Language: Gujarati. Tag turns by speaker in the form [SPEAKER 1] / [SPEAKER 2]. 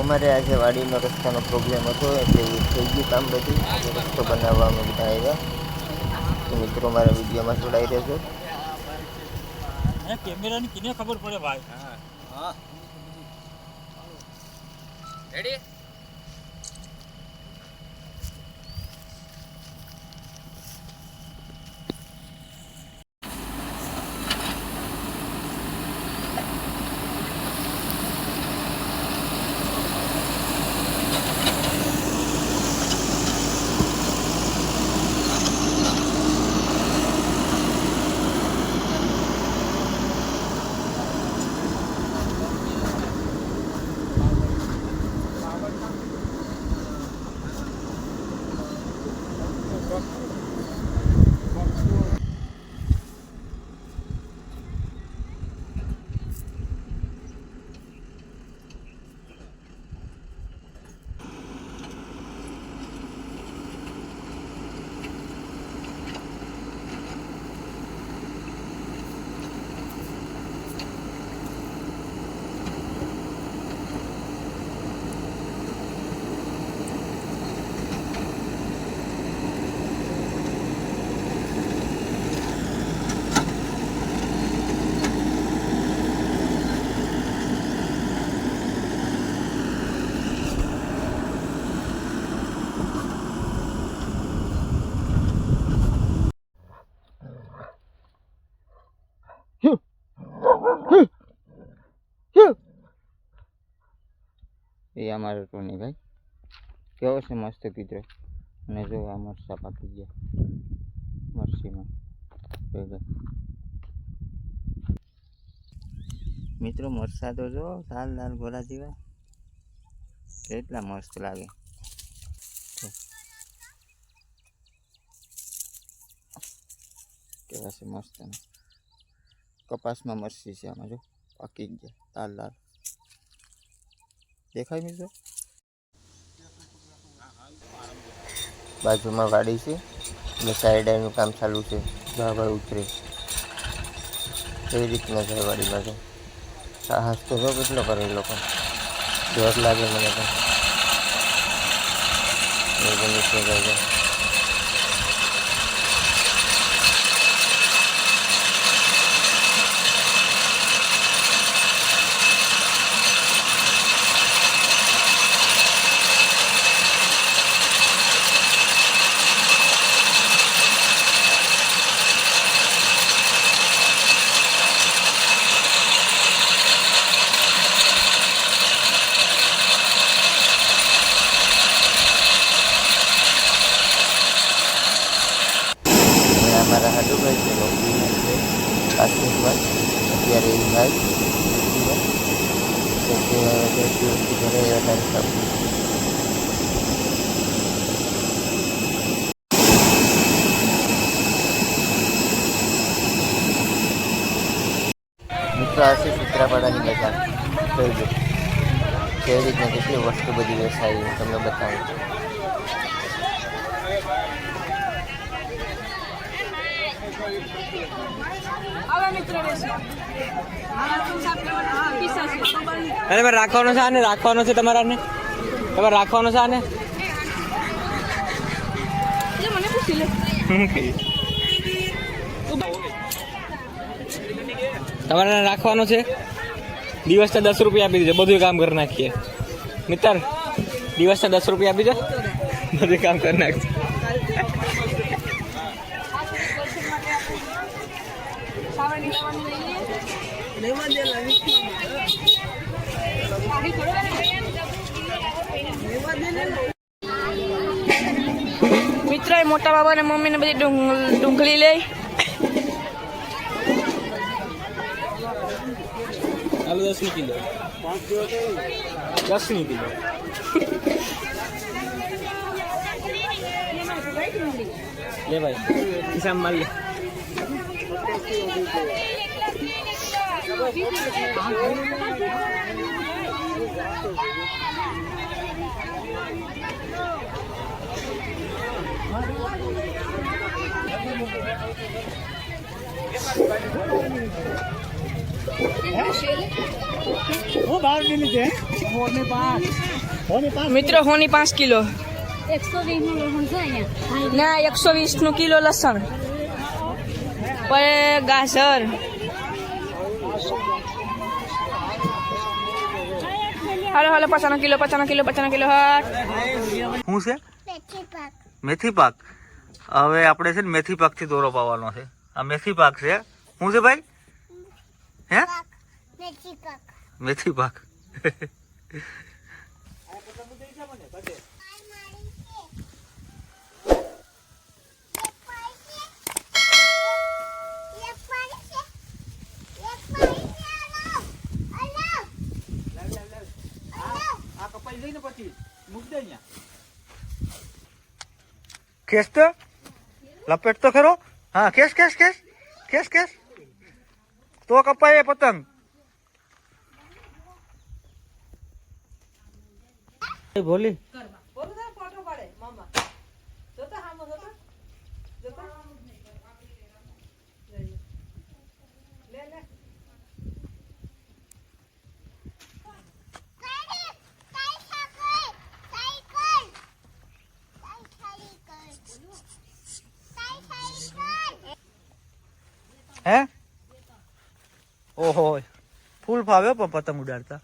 [SPEAKER 1] અમારે આજે વાડીનો રસ્તાનો પ્રોબ્લેમ હતો એટલે થઈ ગયું કામ બધું. રસ્તો બનાવવા અમે બધા આવ્યા. તો મિત્રો મારા વિડીયોમાં જોડાઈ રહેજો.
[SPEAKER 2] કેમેરાની કિને ખબર પડે ભાઈ. હા રેડી.
[SPEAKER 1] એ અમારો ટોની ભાઈ કેવો છે મસ્ત કીધો. અને જો આ મરસા પાકી ગયા મરસીમાં. મિત્રો મરસા તો જો લાલ લાલ ગોળા જેવા કેટલા મસ્ત લાગે. કેવા છે મસ્ત. કપાસમાં મરસી છે આમાં જો પાકી ગયા લાલ લાલ દેખાય મિત્રો. બાજુમાં વાડી છે એટલે સાઈડનું કામ ચાલુ છે. ઝાડ ઉતરે એવી રીતના છે વાડીમાં. તો સાહસ તો જો કેટલો કરે એ લોકો. ડર લાગે મને તો. અમારા હાડુભાઈ છે નોકરીમાં છે કાશ્મીરમાં. અત્યારે એ ભાઈ દિવસથી ઘરે વધારે સારું. મિત્રો આ છે સૂત્રાપાડાની બજાર. જોઈ લો કેવી રીતના કેટલી વસ્તુ બધી વેચાય તમને બતાવું.
[SPEAKER 2] અરે રાખવાનો છે આને, રાખવાનો છે તમારે રાખવાનો છે આને. તમારે રાખવાનો છે. દિવસના 10 રૂપિયા આપી દેજો, બધું કામ કરી નાખીએ. મિત્ર દિવસના 10 રૂપિયા આપી દો, બધું કામ કરી નાખીએ.
[SPEAKER 3] મિત્રો એ મોટા બાબા ને મમ્મી ને બધી ડુંગળી લે.
[SPEAKER 2] આલુ 10 કિલો 10 કિલો લે ભાઈ હિસાબ માર લે.
[SPEAKER 3] મિત્રો હોની 5 કિલો
[SPEAKER 4] 120 નું લસણ છે અહીંયા.
[SPEAKER 3] ના 120 નું કિલો લસણ પછી ગાજર હાલો હાલો 50 કિલો 50 કિલો 50 કિલો હટ
[SPEAKER 2] શું છે મેથી પાક. હવે આપણે છે ને મેથી પાક થી દોરો પાવાનો છે. આ મેથી પાક છે. શું છે ભાઈ? હે મેથી પાક. ખેસ તો લપેટ તો ખરો. હા ખેસ ખેસ ખેસ ખેસ ખેસ તો કપાય પતંગ. બોલી હે ઓહો ફૂલ ફાવ્યો પણ પતંગ ઉડાડતા.